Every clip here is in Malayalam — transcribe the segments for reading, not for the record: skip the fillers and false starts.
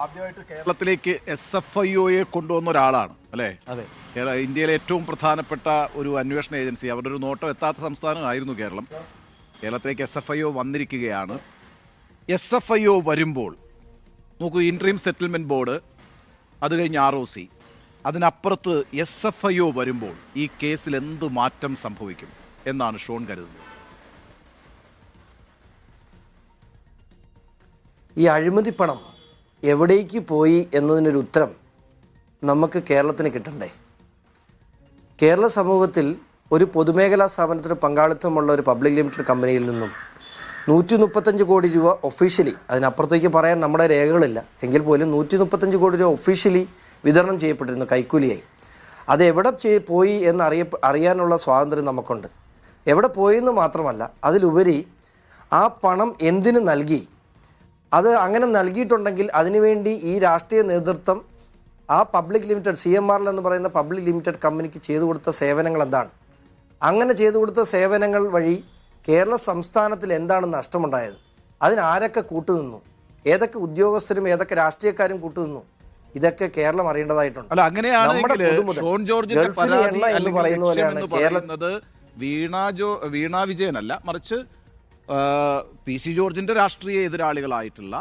ആദ്യമായിട്ട് കേരളത്തിലേക്ക് SFIOയെ കൊണ്ടുവന്ന ഒരാളാണ് അല്ലേ? അതെ. ഇന്ത്യയിലെ ഏറ്റവും പ്രധാനപ്പെട്ട ഒരു അന്വേഷണ ഏജൻസി, അവരുടെ ഒരു നോട്ടം എത്താത്ത സംസ്ഥാനമായിരുന്നു കേരളം. കേരളത്തിലേക്ക് SFIO വന്നിരിക്കുകയാണ്. SFIO വരുമ്പോൾ നോക്കൂ, ഇൻട്രീം സെറ്റിൽമെൻറ്റ് ബോർഡ്, അത് കഴിഞ്ഞ് ROC, അതിനപ്പുറത്ത് SFIO വരുമ്പോൾ ഈ കേസിൽ എന്ത് മാറ്റം സംഭവിക്കും എന്നാണ് ഷോൺ കരുതുന്നത്? ഈ അഴിമതി പണം എവിടേക്ക് പോയി എന്നതിനൊരു ഉത്തരം നമുക്ക് കേരളത്തിന് കിട്ടണ്ടേ? കേരള സമൂഹത്തിൽ ഒരു പൊതുമേഖലാ സ്ഥാപനത്തിന് പങ്കാളിത്തമുള്ള ഒരു പബ്ലിക് ലിമിറ്റഡ് കമ്പനിയിൽ നിന്നും 135 കോടി രൂപ ഒഫീഷ്യലി, അതിനപ്പുറത്തേക്ക് പറയാൻ നമ്മുടെ രേഖകളില്ല എങ്കിൽ പോലും 135 കോടി രൂപ ഒഫീഷ്യലി വിതരണം ചെയ്യപ്പെട്ടിരുന്നു കൈക്കൂലിയായി. അത് എവിടെ പോയി എന്ന് അറിയാനുള്ള സ്വാതന്ത്ര്യം നമുക്കുണ്ട്. എവിടെ പോയെന്ന് മാത്രമല്ല, അതിലുപരി ആ പണം എന്തിനു നൽകി, അത് അങ്ങനെ നൽകിയിട്ടുണ്ടെങ്കിൽ അതിനുവേണ്ടി ഈ രാഷ്ട്രീയ നേതൃത്വം ആ പബ്ലിക് ലിമിറ്റഡ് CMRL എന്ന് പറയുന്ന പബ്ലിക് ലിമിറ്റഡ് കമ്പനിക്ക് ചെയ്തു കൊടുത്ത സേവനങ്ങൾ എന്താണ്? അങ്ങനെ ചെയ്തു കൊടുത്ത സേവനങ്ങൾ വഴി കേരള സംസ്ഥാനത്തിൽ എന്താണ് നഷ്ടമുണ്ടായത്? അതിനാരൊക്കെ കൂട്ടുനിന്നു? ഏതൊക്കെ ഉദ്യോഗസ്ഥരും ഏതൊക്കെ രാഷ്ട്രീയക്കാരും കൂട്ടുനിന്നു? ഇതൊക്കെ കേരളം അറിയേണ്ടതായിട്ടുണ്ട്. അല്ല, അങ്ങനെയാണെങ്കിൽ ഷോൺ ജോർജിന്റെ പരാതി എന്ന് പറയുന്നത് വീണ വിജയനല്ല, മറിച്ച് PC ജോർജിന്റെ രാഷ്ട്രീയ എതിരാളികളായിട്ടുള്ള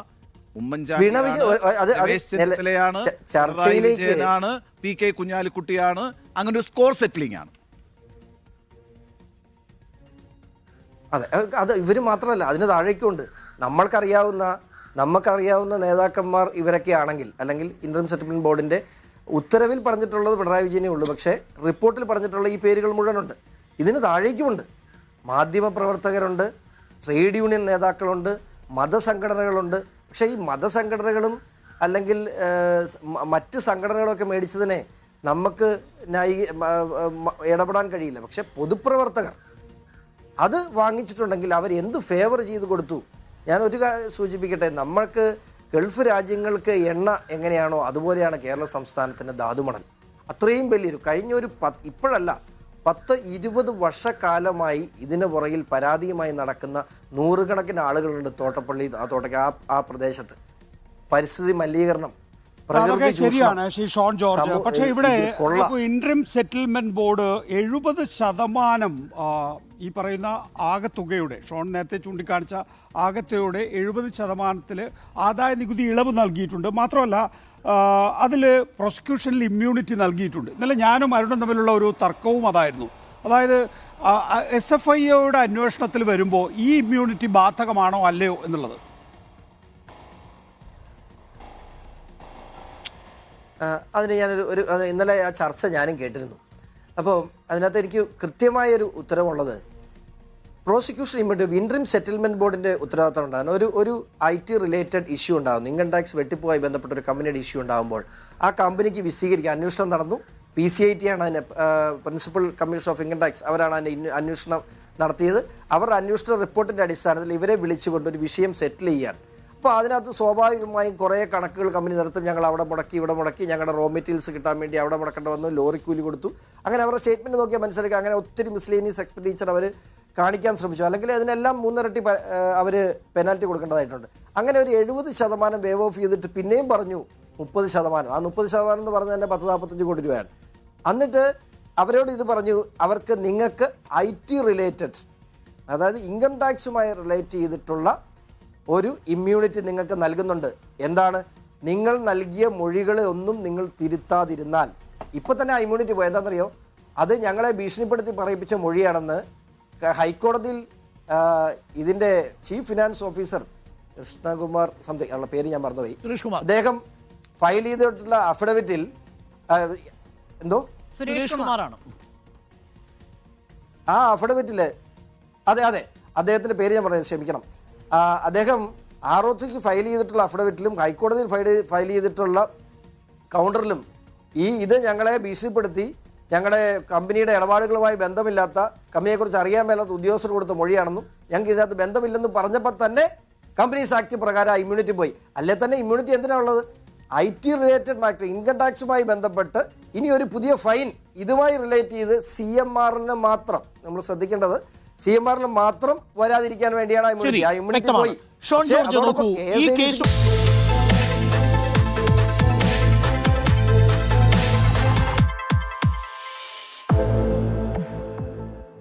ഉമ്മൻചാണ്ടിയാണ്, PK കുഞ്ഞാലിക്കുട്ടിയാണ്. അങ്ങനെ ഒരു സ്കോർ സെറ്റിലിംഗ് ആണ്. അതെ, അത് ഇവർ മാത്രമല്ല, അതിന് താഴേക്കുണ്ട്. നമുക്കറിയാവുന്ന നേതാക്കന്മാർ ഇവരൊക്കെ ആണെങ്കിൽ, അല്ലെങ്കിൽ ഇൻട്രീം സെറ്റിൽമെൻറ്റ് ബോർഡിൻ്റെ ഉത്തരവിൽ പറഞ്ഞിട്ടുള്ളത് പിണറായി വിജയനേ ഉള്ളൂ. പക്ഷേ റിപ്പോർട്ടിൽ പറഞ്ഞിട്ടുള്ള ഈ പേരുകൾ മുഴുവനുണ്ട്. ഇതിന് താഴേക്കുമുണ്ട്. മാധ്യമപ്രവർത്തകരുണ്ട്, ട്രേഡ് യൂണിയൻ നേതാക്കളുണ്ട്, മതസംഘടനകളുണ്ട്. പക്ഷേ ഈ മതസംഘടനകളും അല്ലെങ്കിൽ മറ്റ് സംഘടനകളൊക്കെ മേടിച്ചതിനെ നമുക്ക് ഇടപെടാൻ കഴിയില്ല. പക്ഷേ പൊതുപ്രവർത്തകർ അത് വാങ്ങിച്ചിട്ടുണ്ടെങ്കിൽ അവർ എന്ത് ഫേവർ ചെയ്ത് കൊടുത്തു? ഞാൻ ഒരു സൂചിപ്പിക്കട്ടെ, നമ്മൾക്ക് ഗൾഫ് രാജ്യങ്ങൾക്ക് എണ്ണ എങ്ങനെയാണോ അതുപോലെയാണ് കേരള സംസ്ഥാനത്തിൻ്റെ ധാതുമണൽ. അത്രയും വലിയൊരു കഴിഞ്ഞൊരു ഇപ്പോഴല്ല 10-20 വർഷക്കാലമായി ഇതിന് പുറകിൽ പരാതിയുമായി നടക്കുന്ന നൂറുകണക്കിന് ആളുകളുണ്ട്. തോട്ടപ്പള്ളി ആ പ്രദേശത്ത് പരിസ്ഥിതി മലിനീകരണം, ശരിയാണ് ശ്രീ ഷോൺ ജോർജ്. പക്ഷേ ഇവിടെ ഇൻട്രീം സെറ്റിൽമെന്റ് ബോർഡ് 70% ഈ പറയുന്ന ആകത്തുകയുടെ, ഷോൺ നേരത്തെ ചൂണ്ടിക്കാണിച്ച ആകത്തുകയുടെ 70% ആദായ നികുതി ഇളവ് നൽകിയിട്ടുണ്ട്. മാത്രമല്ല അതിൽ പ്രോസിക്യൂഷനിൽ ഇമ്മ്യൂണിറ്റി നൽകിയിട്ടുണ്ട്. ഇന്നലെ ഞാനും അരുണും തമ്മിലുള്ള ഒരു തർക്കവും അതായിരുന്നു. അതായത് SFIOയുടെ അന്വേഷണത്തിൽ വരുമ്പോൾ ഈ ഇമ്മ്യൂണിറ്റി ബാധകമാണോ അല്ലയോ എന്നുള്ളത്. അതിന് ഞാനൊരു ഇന്നലെ ആ ചർച്ച ഞാനും കേട്ടിരുന്നു. അപ്പോൾ അതിനകത്ത് എനിക്ക് കൃത്യമായൊരു ഉത്തരവുള്ളത്, പ്രോസിക്യൂഷൻ ഇൻട്രീം സെറ്റിൽമെൻറ്റ് ബോർഡിൻ്റെ ഉത്തരവാദിത്തം ഉണ്ടാകുന്ന ഒരു IT റിലേറ്റഡ് ഇഷ്യൂ ഉണ്ടാകുന്നു. ഇൻകം ടാക്സ് വെട്ടിപ്പുമായി ബന്ധപ്പെട്ട ഒരു കമ്പനിയുടെ ഇഷ്യൂ ഉണ്ടാകുമ്പോൾ ആ കമ്പനിക്ക് വിശദീകരിക്കാൻ അന്വേഷണം നടന്നു. PCIT ആണ് അതിന് principal commission of income tax, അവരാണ് അതിൻ്റെ അന്വേഷണം നടത്തിയത്. അവരുടെ അന്വേഷണ റിപ്പോർട്ടിൻ്റെ അടിസ്ഥാനത്തിൽ ഇവരെ വിളിച്ചുകൊണ്ട് ഒരു വിഷയം സെറ്റിൽ ചെയ്യാൻ. അപ്പോൾ അതിനകത്ത് സ്വാഭാവികമായും കുറേ കണക്കുകൾ കമ്പനി നിർത്തും. ഞങ്ങൾ അവിടെ മുടക്കി, ഇവിടെ മുടക്കി, ഞങ്ങളുടെ റോ മെറ്റീരിയൽസ് കിട്ടാൻ വേണ്ടി അവിടെ മുടക്കേണ്ടി വന്നു, ലോറി കൂലി കൊടുത്തു. അങ്ങനെ അവരുടെ സ്റ്റേറ്റ്മെൻറ്റ് നോക്കിയാൽ മനസ്സിലാക്കുക. അങ്ങനെ ഒത്തിരി മിസ്ലേനിയസ് എക്സ്പെൻഡിച്ചർ അവർ കാണിക്കാൻ ശ്രമിച്ചു. അല്ലെങ്കിൽ അതിനെല്ലാം 3 ഇരട്ടി അവർ പെനാൽറ്റി കൊടുക്കേണ്ടതായിട്ടുണ്ട്. അങ്ങനെ ഒരു 70% വേവ് ഓഫ് ചെയ്തിട്ട് പിന്നെയും പറഞ്ഞു 30%. ആ 30% എന്ന് പറഞ്ഞാൽ തന്നെ 10-45 കോടി രൂപയാണ്. എന്നിട്ട് അവരോട് ഇത് പറഞ്ഞു, അവർക്ക് നിങ്ങൾക്ക് IT റിലേറ്റഡ്, അതായത് ഇൻകം ടാക്സുമായി റിലേറ്റ് ചെയ്തിട്ടുള്ള ഒരു ഇമ്മ്യൂണിറ്റി നിങ്ങൾക്ക് നൽകുന്നുണ്ട്. എന്താണ്? നിങ്ങൾ നൽകിയ മൊഴികളെ ഒന്നും നിങ്ങൾ തിരുത്താതിരുന്നാൽ. ഇപ്പം തന്നെ ആ ഇമ്മ്യൂണിറ്റി പോയി. എന്താണെന്നറിയോ? അത് ഞങ്ങളെ ഭീഷണിപ്പെടുത്തി പറയിപ്പിച്ച മൊഴിയാണെന്ന് ഹൈക്കോടതിയിൽ ഇതിൻ്റെ chief finance officer Krishnakumar something ഉള്ള പേര് ഞാൻ മറന്നുപോയി, അദ്ദേഹം ഫയൽ ചെയ്തിട്ടുള്ള അഫിഡവിറ്റിൽ സുരേഷ് കുമാറാണ് ആ അഫിഡവിറ്റിൽ, അതെ അദ്ദേഹത്തിൻ്റെ പേര് ഞാൻ പറഞ്ഞത്, ക്ഷമിക്കണം. അദ്ദേഹം ROCക്ക് ഫയൽ ചെയ്തിട്ടുള്ള അഫിഡവിറ്റിലും ഹൈക്കോടതിയിൽ ഫയൽ ചെയ്തിട്ടുള്ള കൗണ്ടറിലും ഇത് ഞങ്ങളെ ഭീഷണിപ്പെടുത്തി ഞങ്ങളുടെ കമ്പനിയുടെ ഇടപാടുകളുമായി ബന്ധമില്ലാത്ത, കമ്പനിയെക്കുറിച്ച് അറിയാൻ മേലാത്ത ഉദ്യോഗസ്ഥർ കൊടുത്ത മൊഴിയാണെന്നും ഞങ്ങൾക്ക് ഇതിനകത്ത് ബന്ധമില്ലെന്നും പറഞ്ഞപ്പോൾ തന്നെ കമ്പനീസ് ആക്ട് പ്രകാരം ആ ഇമ്മ്യൂണിറ്റി പോയി. അല്ലേ തന്നെ ഇമ്മ്യൂണിറ്റി എന്തിനാണുള്ളത്? IT റിലേറ്റഡ് മാറ്റർ, ഇൻകം ടാക്സുമായി ബന്ധപ്പെട്ട് ഇനി ഒരു പുതിയ ഫൈൻ ഇതുമായി റിലേറ്റ് ചെയ്ത് CMRL മാത്രം നമ്മൾ ശ്രദ്ധിക്കേണ്ടത്, CMRL മാത്രം വരാതിരിക്കാൻ വേണ്ടിയാണ് ആ ഇമ്മ്യൂണിറ്റി പോയി. ഷോൺ ജോർജ് നോക്കൂ, ഈ കേസ്